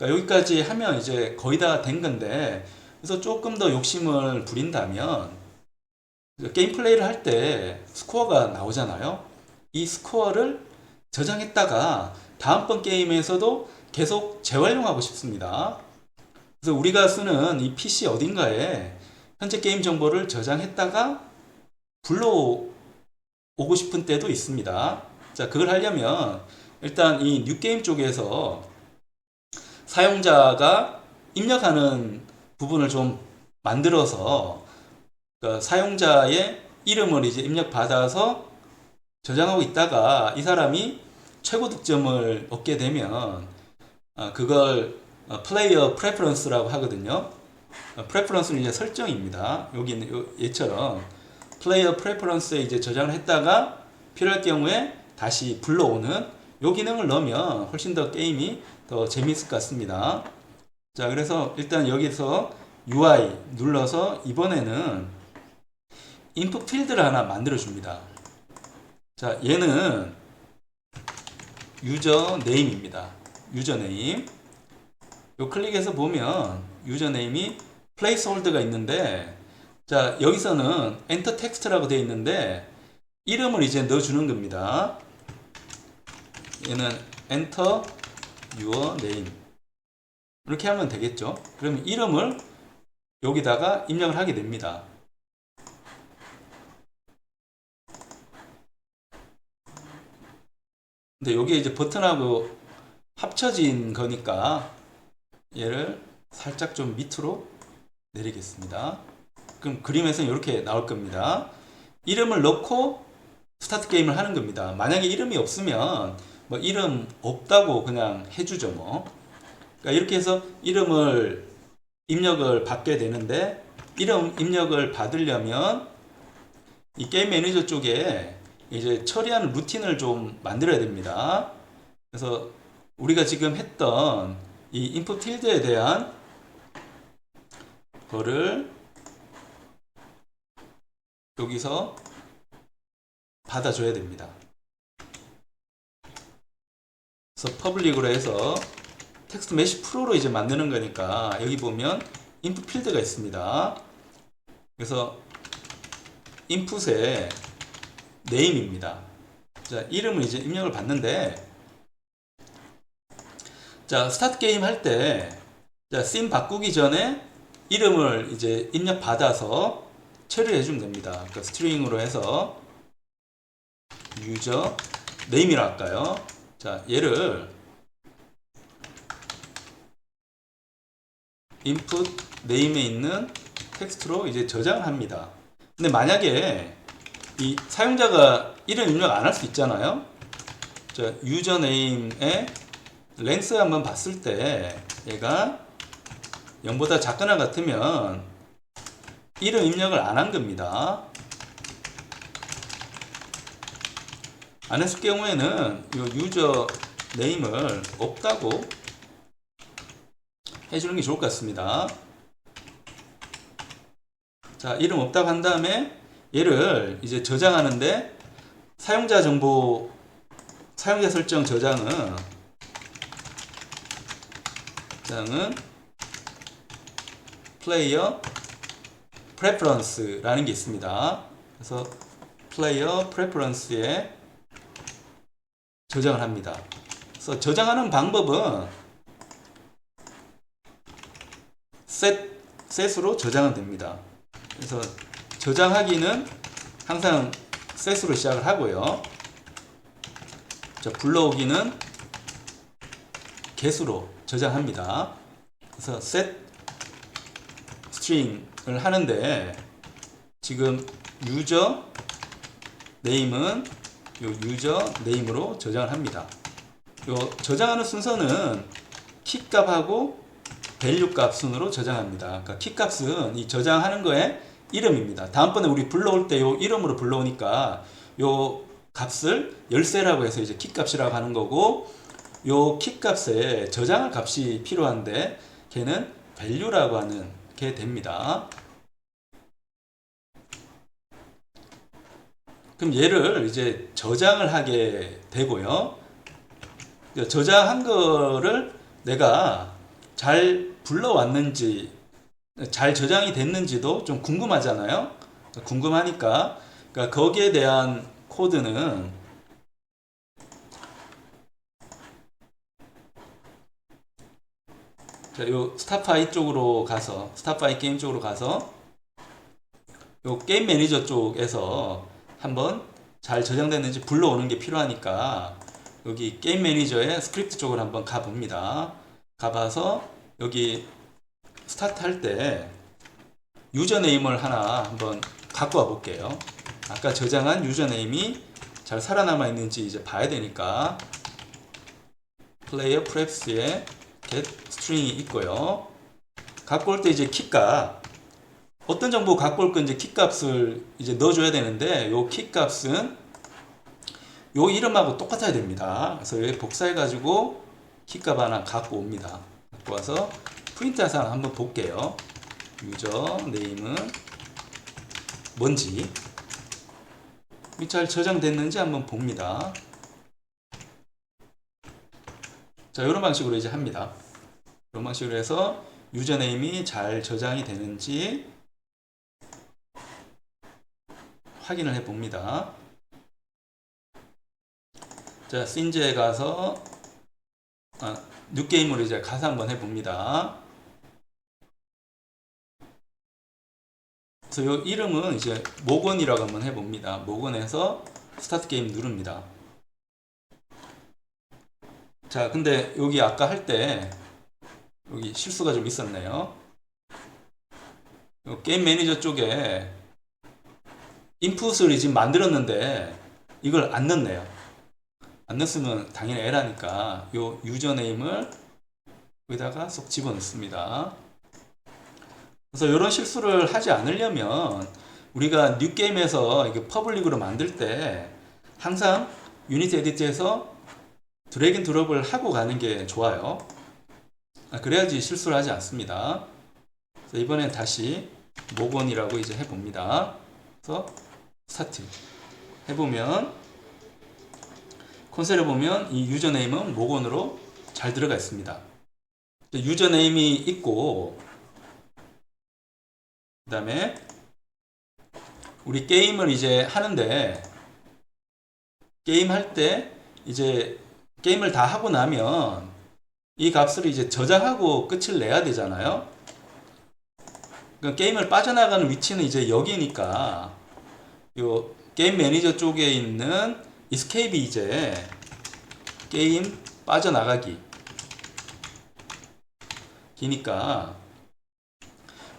그러니까 여기까지 하면 이제 거의 다 된 건데, 그래서 조금 더 욕심을 부린다면 게임 플레이를 할 때 스코어가 나오잖아요. 이 스코어를 저장했다가 다음번 게임에서도 계속 재활용하고 싶습니다. 그래서 우리가 쓰는 이 PC 어딘가에 현재 게임 정보를 저장했다가 불러오고 싶은 때도 있습니다. 자, 그걸 하려면 일단 이 뉴게임 쪽에서 사용자가 입력하는 부분을 좀 만들어서 그 사용자의 이름을 이제 입력받아서 저장하고 있다가 이 사람이 최고 득점을 얻게 되면 그걸 플레이어 프레퍼런스라고 하거든요. 프레퍼런스는 이제 설정입니다. 여기는 얘처럼 플레이어 프레퍼런스에 이제 저장을 했다가 필요할 경우에 다시 불러오는 요 기능을 넣으면 훨씬 더 게임이 더 재미있을 것 같습니다. 자, 그래서 일단 여기서 UI 눌러서 이번에는 인풋 필드를 하나 만들어 줍니다. 자, 얘는 유저 네임입니다. 유저 네임. 요 클릭해서 보면 유저 네임이 플레이스홀더가 있는데, 자, 여기서는 엔터 텍스트라고 되어 있는데 이름을 이제 넣어주는 겁니다. 얘는 엔터 your name 이렇게 하면 되겠죠. 그러면 이름을 여기다가 입력을 하게 됩니다. 근데 여기에 이제 버튼하고 합쳐진 거니까 얘를 살짝 좀 밑으로 내리겠습니다. 그럼 그림에서는 이렇게 나올 겁니다. 이름을 넣고 스타트 게임을 하는 겁니다. 만약에 이름이 없으면 뭐 이름 없다고 그냥 해주죠 뭐. 그러니까 이렇게 해서 이름을 입력을 받게 되는데, 이름 입력을 받으려면 이 게임 매니저 쪽에 이제 처리하는 루틴을 좀 만들어야 됩니다. 그래서 우리가 지금 했던 이 인풋 필드에 대한 거를 여기서 받아줘야 됩니다. 그래서 퍼블릭으로 해서 텍스트 메시 프로로 이제 만드는 거니까 여기 보면 인풋 필드가 있습니다. 그래서 인풋에 네임입니다. 자, 이름을 이제 입력을 받는데, 자, 스타트 게임 할 때, 자, 씬 바꾸기 전에 이름을 이제 입력 받아서 처리해 주면 됩니다. 그러니까 스트링으로 해서 유저 네임이라 할까요? 자, 얘를 input name에 있는 텍스트로 이제 저장을 합니다. 근데 만약에 이 사용자가 이름 입력 안 할 수 있잖아요. 자, 유저 네임의 렌스 한번 봤을 때 얘가 0보다 작거나 같으면 이름 입력을 안 한 겁니다. 안 했을 경우에는 이 유저 네임을 없다고 해주는 게 좋을 것 같습니다. 자, 이름 없다고 한 다음에 얘를 이제 저장하는데, 사용자 정보, 사용자 설정 저장은 플레이어 프레퍼런스라는 게 있습니다. 그래서 플레이어 프레퍼런스에 저장을 합니다. 그래서 저장하는 방법은 set으로 저장은 됩니다. 그래서 저장하기는 항상 set으로 시작을 하고요. 자, 불러오기는 get으로 저장합니다. 그래서 set string을 하는데, 지금 유저 네임은 요 유저 네임으로 저장을 합니다. 요 저장하는 순서는 키 값하고 밸류 값 순으로 저장합니다. 그러니까 키 값은 이 저장하는 거에 이름입니다. 다음번에 우리 불러올 때 요 이름으로 불러오니까 요 값을 열쇠라고 해서 이제 키 값이라고 하는 거고, 요 키 값에 저장할 값이 필요한데 걔는 value라고 하는 게 됩니다. 그럼 얘를 이제 저장을 하게 되고요. 저장한 거를 내가 잘 불러왔는지, 잘 저장이 됐는지도 좀 궁금하잖아요. 궁금하니까, 그러니까 거기에 대한 코드는 자, 요 스타파이 쪽으로 가서, 스타파이 게임 쪽으로 가서 요 게임 매니저 쪽에서 한번 잘 저장됐는지 불러오는 게 필요하니까 여기 게임 매니저의 스크립트 쪽으로 한번 가봅니다. 가봐서 여기 스타트 할 때 유저네임을 하나 한번 갖고 와 볼게요. 아까 저장한 유저네임이 잘 살아남아 있는지 이제 봐야 되니까 플레이어 프랩스에 get string이 있고요. 갖고 올 때 이제 키값 어떤 정보 갖고 올 건지 키값을 이제 넣어줘야 되는데 요 키값은 요 이름하고 똑같아야 됩니다. 그래서 여기 복사해 가지고 키값 하나 갖고 옵니다. 갖고 와서 프린트해서 한번 볼게요. 유저 네임은 뭔지 잘 저장됐는지 한번 봅니다. 자, 이런 방식으로 이제 합니다. 이런 방식으로 해서 유저 네임이 잘 저장이 되는지 확인을 해 봅니다. 자, 씬즈에 가서 뉴게임으로 이제 가서 한번 해 봅니다. 그래서 이 이름은 이제 모건이라고 한번 해 봅니다. 모건에서 스타트 게임 누릅니다. 자, 근데 여기 아까 할 때 여기 실수가 좀 있었네요. 게임 매니저 쪽에 인풋을 지금 만들었는데 이걸 안 넣네요. 안 넣었으면 당연히 에러니까 요 유저네임을 여기다가 쏙 집어넣습니다. 그래서 이런 실수를 하지 않으려면 우리가 뉴게임에서 이게 퍼블릭으로 만들 때 항상 유니티 에디트에서 드래그 앤 드롭을 하고 가는 게 좋아요. 그래야지 실수를 하지 않습니다. 그래서 이번엔 다시 모건이라고 이제 해봅니다. 그래서 스타트 해보면 콘솔에 보면 이 유저네임은 모건으로 잘 들어가 있습니다. 유저네임이 있고 그 다음에 우리 게임을 이제 하는데 게임 할 때 이제 게임을 다 하고 나면 이 값을 이제 저장하고 끝을 내야 되잖아요. 그러니까 게임을 빠져나가는 위치는 이제 여기니까 요 게임 매니저 쪽에 있는 escape이 이제 게임 빠져나가기 기니까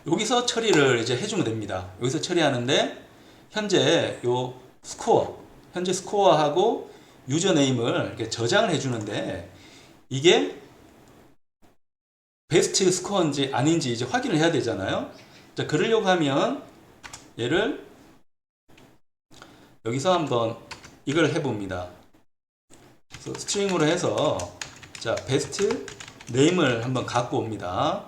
여기서 처리를 이제 해주면 됩니다. 여기서 처리하는데 현재 요 스코어, 현재 스코어하고 유저네임을 이렇게 저장을 해주는데 이게 베스트 스코어인지 아닌지 이제 확인을 해야 되잖아요. 자, 그러려고 하면 얘를 여기서 한번 이걸 해봅니다. 그래서 스트링으로 해서 자, 베스트 네임을 한번 갖고 옵니다.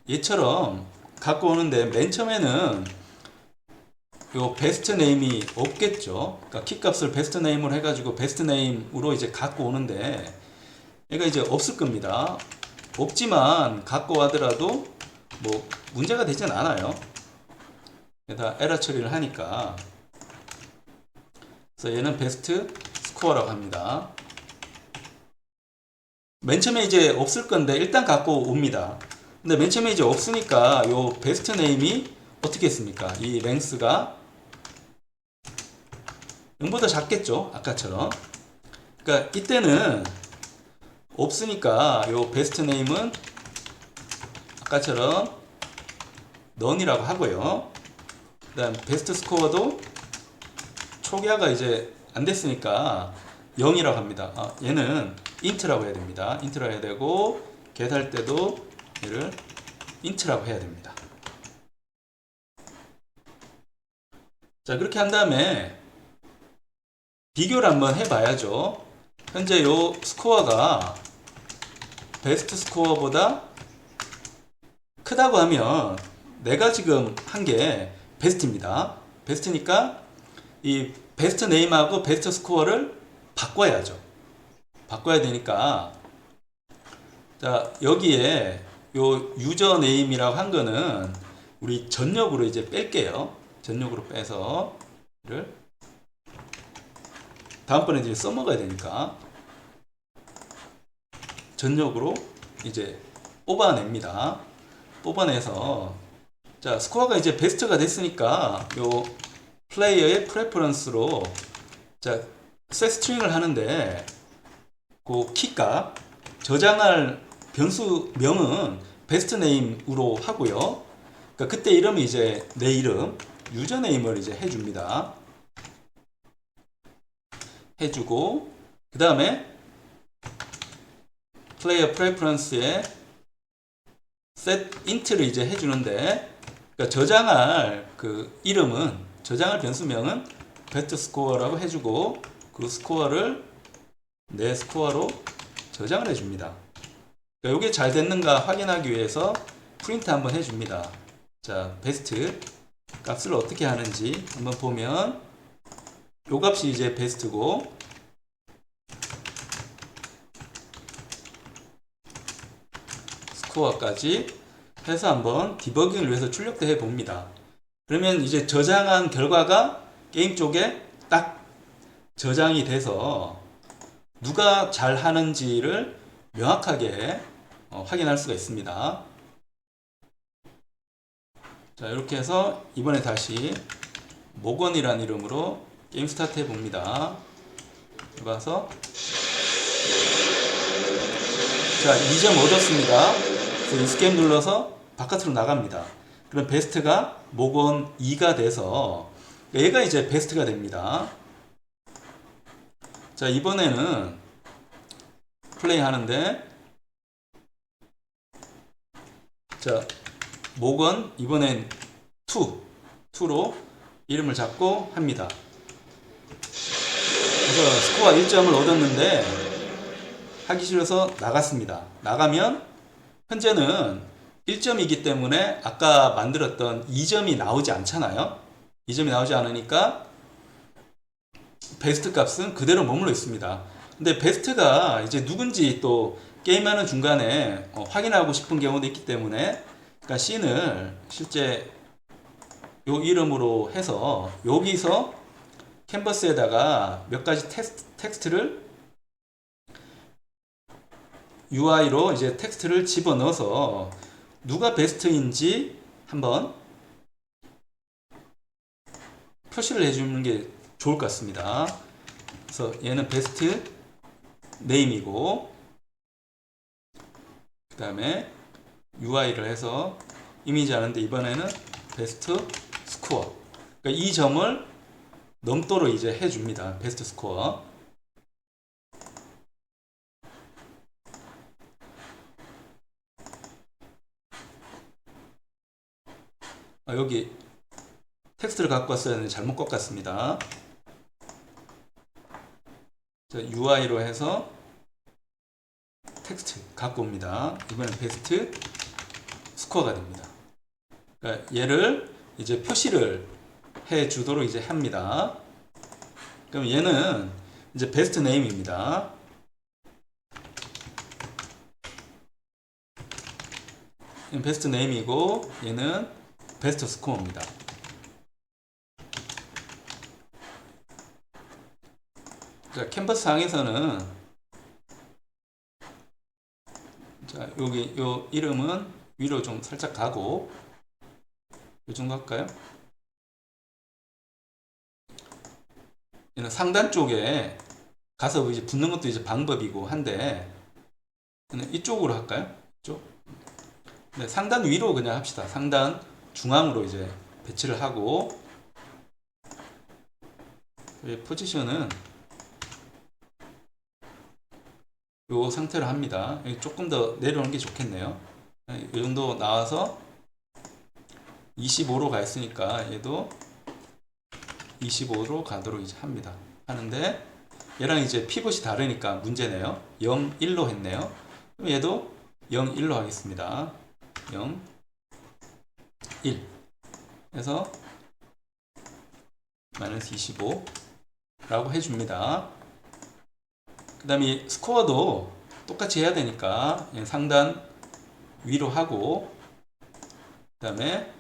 얘처럼 갖고 오는데 맨 처음에는 요 베스트 네임이 없겠죠. 그러니까 키값을 베스트 네임으로 해가지고 베스트 네임으로 이제 갖고 오는데 얘가 이제 없을 겁니다. 없지만 갖고 와더라도 뭐 문제가 되진 않아요. 다 에러 처리를 하니까. 그래서 얘는 베스트 스코어라고 합니다. 맨 처음에 이제 없을 건데 일단 갖고 옵니다. 근데 맨 처음에 이제 없으니까 요 베스트 네임이 어떻게 했습니까? 이 랭스가 0보다 작겠죠? 아까처럼. 그러니까 이때는 없으니까 요 베스트 네임은 아까처럼 none이라고 하고요. 그 다음 베스트 스코어도 초기화가 이제 안 됐으니까 0이라고 합니다. 얘는 int라고 해야 됩니다. int라고 해야 되고 get 할 때도 얘를 int라고 해야 됩니다. 자, 그렇게 한 다음에 비교를 한번 해봐야죠. 현재 요 스코어가 베스트 스코어보다 크다고 하면 내가 지금 한 게 베스트입니다. 베스트니까 이 베스트 네임하고 베스트 스코어를 바꿔야죠. 바꿔야 되니까 자, 여기에 요 유저 네임이라고 한 거는 우리 전역으로 이제 뺄게요. 전역으로 빼서 를 다음번에 이제 써먹어야 되니까 전역으로 이제 뽑아냅니다. 뽑아내서 자, 스코어가 이제 베스트가 됐으니까 요 플레이어의 프레퍼런스로 자, 셋 스트링을 하는데 그 키값 저장할 변수명은 베스트 네임으로 하고요. 그러니까 그때 이름이 이제 내 이름 유저 네임을 이제 해줍니다. 해주고 그 다음에 플레이어 프레퍼런스에 set int를 이제 해주는데 그러니까 저장할 그 이름은 저장할 변수명은 베스트 스코어라고 해주고 그 스코어를 내 스코어로 저장을 해줍니다. 그러니까 이게 잘 됐는가 확인하기 위해서 프린트 한번 해줍니다. 자, 베스트 값을 어떻게 하는지 한번 보면 요 값이 이제 베스트고 스코어까지 해서 한번 디버깅을 위해서 출력도 해 봅니다. 그러면 이제 저장한 결과가 게임 쪽에 딱 저장이 돼서 누가 잘 하는지를 명확하게 확인할 수가 있습니다. 자, 이렇게 해서 이번에 다시 모건이라는 이름으로 게임 스타트 해 봅니다. 해봐서 자, 2점 얻었습니다. 그래서 이스케이프 눌러서 바깥으로 나갑니다. 그럼 베스트가 모건 2가 돼서 얘가 이제 베스트가 됩니다. 자, 이번에는 플레이 하는데 자, 모건 이번엔 2로 이름을 잡고 합니다. 그래서 스코어 1점을 얻었는데 하기 싫어서 나갔습니다. 나가면 현재는 1점이기 때문에 아까 만들었던 2점이 나오지 않잖아요. 2점이 나오지 않으니까 베스트 값은 그대로 머물러 있습니다. 근데 베스트가 이제 누군지 또 게임하는 중간에 확인하고 싶은 경우도 있기 때문에 그러니까 씬을 실제 요 이름으로 해서 여기서 캔버스에다가 몇 가지 텍스트를 UI로 이제 텍스트를 집어넣어서 누가 베스트인지 한번 표시를 해주는 게 좋을 것 같습니다. 그래서 얘는 베스트 네임이고 그 다음에 UI를 해서 이미지 하는데 이번에는 베스트 스코어 그러니까 이 점을 넘도록 이제 해줍니다. 베스트 스코어 여기 텍스트를 갖고 왔어야 하는데 잘못 꺾었습니다. 자, UI로 해서 텍스트 갖고 옵니다. 이번엔 베스트 스코어가 됩니다. 그러니까 얘를 이제 표시를 해 주도록 이제 합니다. 그럼 얘는 이제 베스트 네임입니다. 얘는 베스트 네임이고 얘는 베스트 스코어입니다. 자, 캔버스 상에서는 자, 여기 요 이름은 위로 좀 살짝 가고 요 정도 할까요? 얘는 상단 쪽에 가서 이제 붙는 것도 이제 방법이고 한데 얘는 이쪽으로 할까요? 이쪽? 네, 상단 위로 그냥 합시다. 상단 중앙으로 이제 배치를 하고 포지션은 요 상태로 합니다. 조금 더 내려오는 게 좋겠네요. 이 정도 나와서 25로 가 있으니까 얘도 25로 가도록 이제 합니다. 하는데 얘랑 이제 피벗이 다르니까 문제네요. 0, 1로 했네요. 그럼 얘도 0, 1로 하겠습니다. 0, 1 해서 마이너스 25 라고 해줍니다. 그 다음에 스코어도 똑같이 해야 되니까 상단 위로 하고, 그 다음에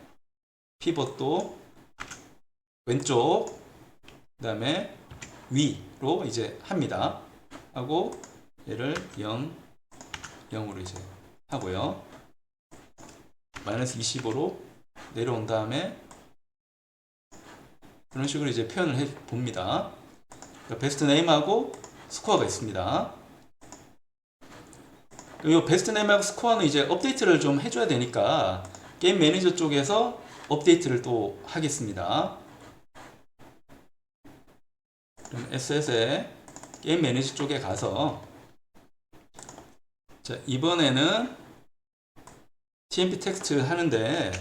피벗도 왼쪽, 그 다음에 위로 이제 합니다. 하고 얘를 0, 0으로 이제 하고요. 마이너스 25로 내려온 다음에 그런 식으로 이제 표현을 해 봅니다. 그러니까 베스트 네임하고 스코어가 있습니다. 이 베스트 네임하고 스코어는 이제 업데이트를 좀 해줘야 되니까 게임 매니저 쪽에서 업데이트를 또 하겠습니다. 그럼 SS에 게임 매니저 쪽에 가서, 자, 이번에는 TMP 텍스트 하는데,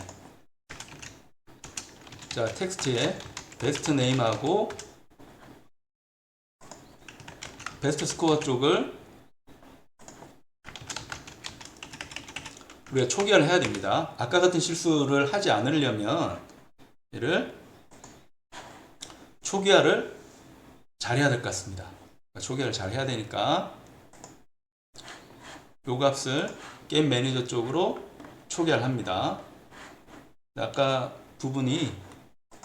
자, 텍스트에 베스트 네임하고 베스트 스코어 쪽을 우리가 초기화를 해야 됩니다. 아까 같은 실수를 하지 않으려면 얘를 초기화를 잘 해야 될 것 같습니다. 초기화를 잘 해야 되니까 요 값을 게임 매니저 쪽으로 초기화를 합니다. 아까 부분이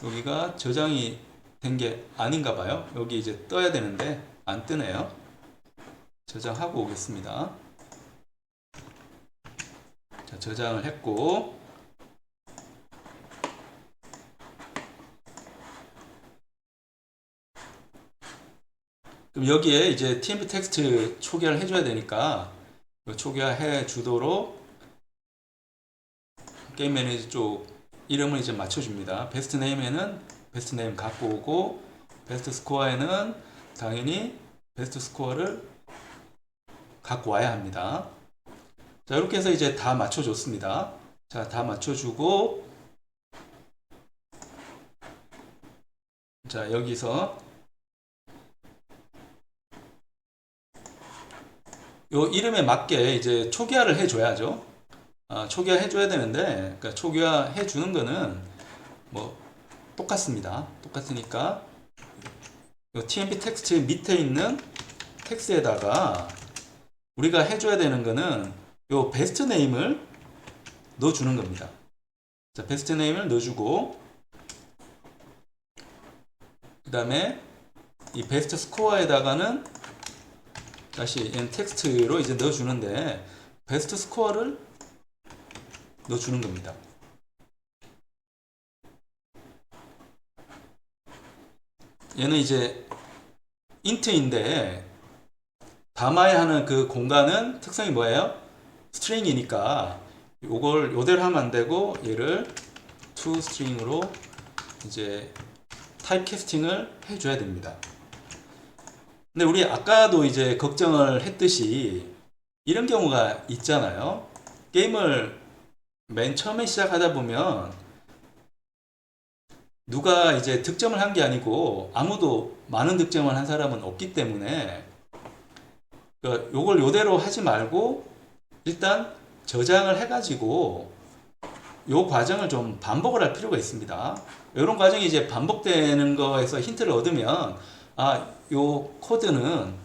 여기가 저장이 된 게 아닌가 봐요. 여기 이제 떠야 되는데 안 뜨네요. 저장하고 오겠습니다. 자, 저장을 했고, 그럼 여기에 이제 TMP 텍스트 초기화를 해줘야 되니까 초기화해 주도록 게임 매니저 쪽 이름을 이제 맞춰줍니다. 베스트 네임에는 베스트 네임 갖고 오고, 베스트 스코어에는 당연히 베스트 스코어를 갖고 와야 합니다. 자, 이렇게 해서 이제 다 맞춰줬습니다. 자, 다 맞춰주고, 자, 여기서 요 이름에 맞게 이제 초기화를 해줘야죠. 초기화 해줘야 되는데, 그러니까 초기화 해주는 거는 뭐 똑같습니다. 똑같으니까 요 TMP 텍스트 밑에 있는 텍스트에다가 우리가 해줘야 되는 거는 요 베스트 네임을 넣어주는 겁니다. 자, 베스트 네임을 넣어주고, 그 다음에 이 베스트 스코어에다가는 다시 얘는 텍스트로 이제 넣어주는데 베스트 스코어를 넣어주는 겁니다. 얘는 이제 인트인데 담아야 하는 그 공간은 특성이 뭐예요? 스트링이니까 요걸 요대로 하면 안 되고 얘를 to string으로 이제 타입 캐스팅을 해줘야 됩니다. 근데 우리 아까도 이제 걱정을 했듯이 이런 경우가 있잖아요. 게임을 맨 처음에 시작하다 보면 누가 이제 득점을 한 게 아니고 아무도 많은 득점을 한 사람은 없기 때문에 요걸 요대로 하지 말고 일단 저장을 해가지고 요 과정을 좀 반복을 할 필요가 있습니다. 이런 과정이 이제 반복되는 거에서 힌트를 얻으면 요 코드는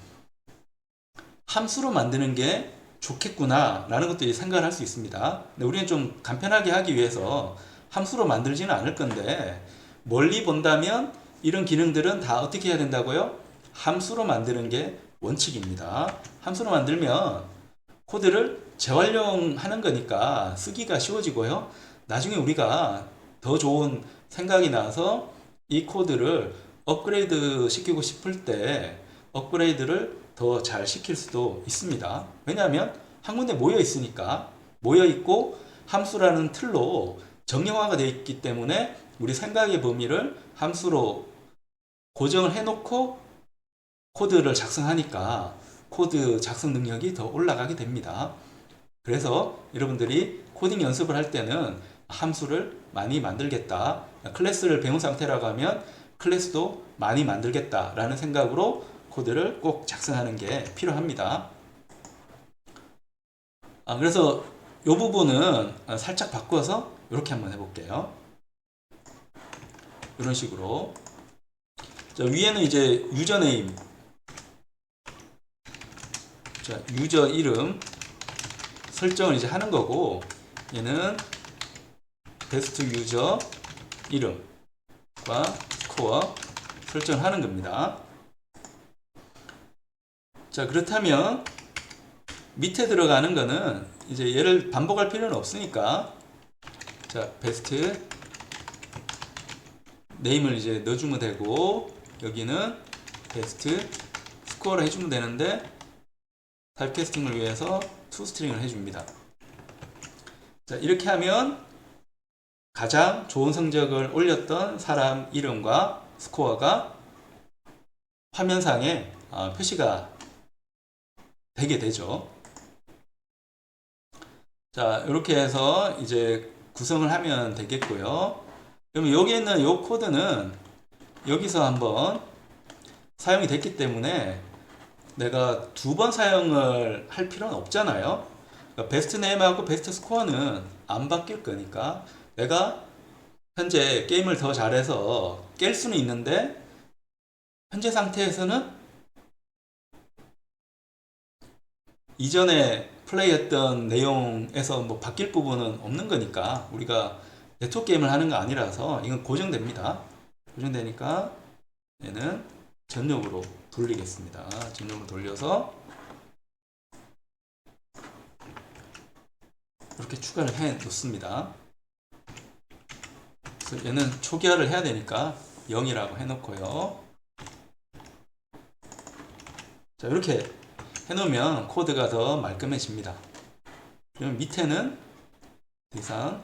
함수로 만드는 게 좋겠구나 라는 것도 생각을 할 수 있습니다. 근데 우리는 좀 간편하게 하기 위해서 함수로 만들지는 않을 건데 멀리 본다면 이런 기능들은 다 어떻게 해야 된다고요? 함수로 만드는 게 원칙입니다. 함수로 만들면 코드를 재활용하는 거니까 쓰기가 쉬워지고요. 나중에 우리가 더 좋은 생각이 나서 이 코드를 업그레이드 시키고 싶을 때 업그레이드를 더 잘 시킬 수도 있습니다. 왜냐하면 한 군데 모여 있으니까, 모여 있고 함수라는 틀로 정형화가 되어 있기 때문에 우리 생각의 범위를 함수로 고정을 해놓고 코드를 작성하니까 코드 작성 능력이 더 올라가게 됩니다. 그래서 여러분들이 코딩 연습을 할 때는 함수를 많이 만들겠다, 클래스를 배운 상태라고 하면 클래스도 많이 만들겠다 라는 생각으로 코드를 꼭 작성하는 게 필요합니다. 그래서 이 부분은 살짝 바꿔서 이렇게 한번 해볼게요. 이런 식으로. 자, 위에는 이제 유저네임 자, 유저 이름 설정을 이제 하는 거고, 얘는 베스트 유저 이름과 스코어 설정을 하는 겁니다. 자, 그렇다면 밑에 들어가는 거는 이제 얘를 반복할 필요는 없으니까, 자, 베스트 네임을 이제 넣어주면 되고, 여기는 베스트 스코어를 해주면 되는데, 타입캐스팅을 위해서 투스트링을 해줍니다. 자, 이렇게 하면 가장 좋은 성적을 올렸던 사람 이름과 스코어가 화면상에 표시가 되게 되죠. 자, 이렇게 해서 이제 구성을 하면 되겠고요. 그러면 여기 있는 이 코드는 여기서 한번 사용이 됐기 때문에 내가 두 번 사용을 할 필요는 없잖아요. 그러니까 베스트 네임하고 베스트 스코어는 안 바뀔 거니까 내가 현재 게임을 더 잘해서 깰 수는 있는데, 현재 상태에서는 이전에 플레이했던 내용에서 뭐 바뀔 부분은 없는 거니까, 우리가 네트워크 게임을 하는 거 아니라서 이건 고정됩니다. 고정되니까 얘는 전역으로 돌리겠습니다. 전역으로 돌려서 이렇게 추가를 해 놓습니다. 그래서 얘는 초기화를 해야 되니까 0이라고 해 놓고요. 자, 이렇게 해 놓으면 코드가 더 말끔해집니다. 그러면 밑에는 더 이상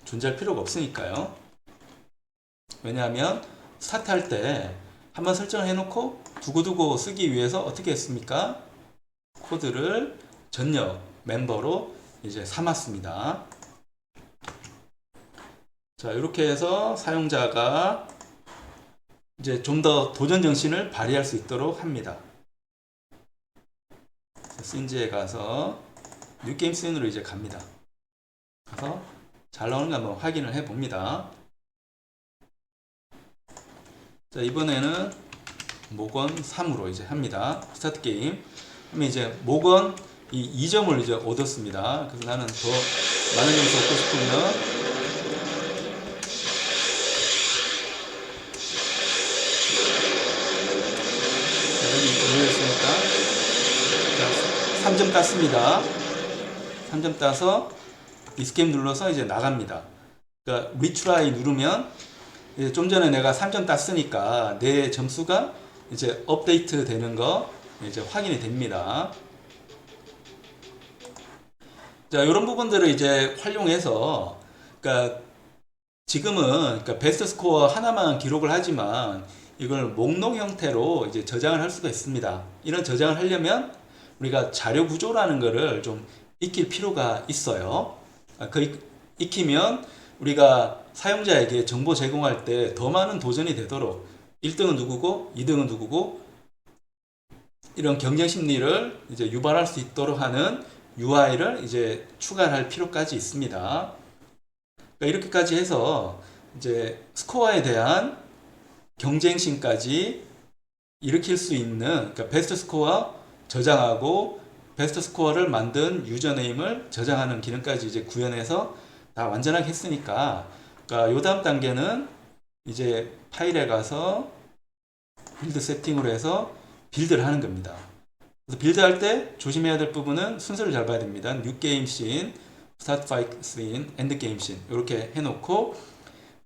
존재할 필요가 없으니까요. 왜냐하면 스타트 할 때 한번 설정을 해놓고 두고두고 쓰기 위해서 어떻게 했습니까? 코드를 전역 멤버로 이제 삼았습니다. 자, 이렇게 해서 사용자가 이제 좀 더 도전 정신을 발휘할 수 있도록 합니다. 씬즈에 가서 뉴 게임 씬으로 이제 갑니다. 가서 잘 나오는가 한번 확인을 해 봅니다. 자, 이번에는 목원 3으로 이제 합니다. 스타트 게임. 그러면 이제 목원 이 2점을 이제 얻었습니다. 그래서 나는 더 많은 점수 얻고 싶으면 자, 3점 땄습니다. 3점 따서 이스케이프 눌러서 이제 나갑니다. 그러니까 리트라이 누르면 이제 좀 전에 내가 3점 땄으니까 내 점수가 이제 업데이트 되는 거 이제 확인이 됩니다. 자, 이런 부분들을 이제 활용해서, 그러니까 지금은 그러니까 베스트 스코어 하나만 기록을 하지만 이걸 목록 형태로 이제 저장을 할 수가 있습니다. 이런 저장을 하려면 우리가 자료 구조라는 거를 좀 익힐 필요가 있어요. 그 익히면 우리가 사용자에게 정보 제공할 때 더 많은 도전이 되도록 1등은 누구고 2등은 누구고 이런 경쟁 심리를 이제 유발할 수 있도록 하는 UI를 이제 추가할 필요까지 있습니다. 그러니까 이렇게까지 해서 이제 스코어에 대한 경쟁심까지 일으킬 수 있는, 그러니까 베스트 스코어 저장하고 베스트 스코어를 만든 유저네임을 저장하는 기능까지 이제 구현해서 다 완전하게 했으니까, 그러니까 요 다음 단계는 이제 파일에 가서 빌드 세팅으로 해서 빌드를 하는 겁니다. 그래서 빌드할 때 조심해야 될 부분은 순서를 잘 봐야 됩니다. 뉴 게임 씬, 스타트 파이트 씬, 엔드 게임 씬 이렇게 해놓고,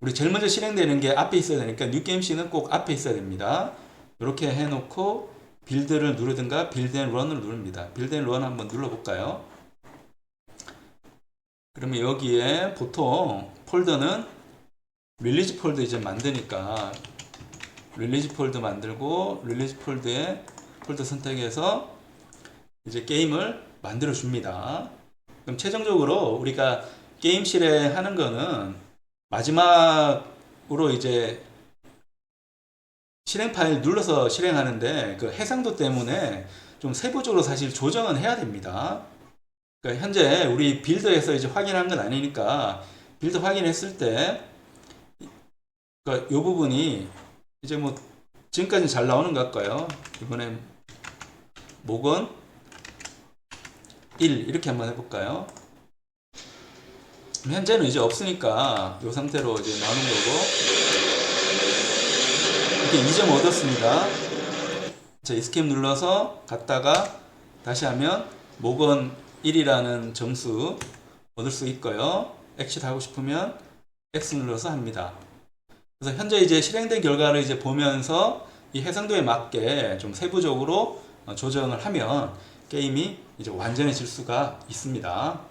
우리 제일 먼저 실행되는 게 앞에 있어야 되니까 뉴 게임 씬은 꼭 앞에 있어야 됩니다. 이렇게 해놓고 빌드를 누르든가 빌드 앤 런을 누릅니다. 빌드 앤 런 한번 눌러볼까요? 그러면 여기에 보통 폴더는 릴리즈 폴더 이제 만드니까 릴리즈 폴더 만들고, 릴리즈 폴더에 폴더 선택해서 이제 게임을 만들어 줍니다. 그럼 최종적으로 우리가 게임 실행하는 거는 마지막으로 이제 실행 파일 눌러서 실행하는데 그 해상도 때문에 좀 세부적으로 사실 조정은 해야 됩니다. 그러니까 현재 우리 빌드에서 이제 확인한 건 아니니까 빌드 확인했을 때 그러니까 이 부분이 이제 뭐 지금까지 잘 나오는 것 같고요. 이번에 목은 1 이렇게 한번 해볼까요? 현재는 이제 없으니까 이 상태로 이제 나오는 거고, 이렇게 2점 얻었습니다. 자, 이스케이프 눌러서 갔다가 다시 하면 목원 1이라는 점수 얻을 수 있고요. 엑싯 하고 싶으면 X 눌러서 합니다. 그래서 현재 이제 실행된 결과를 이제 보면서 이 해상도에 맞게 좀 세부적으로 조정을 하면 게임이 이제 완전해질 수가 있습니다.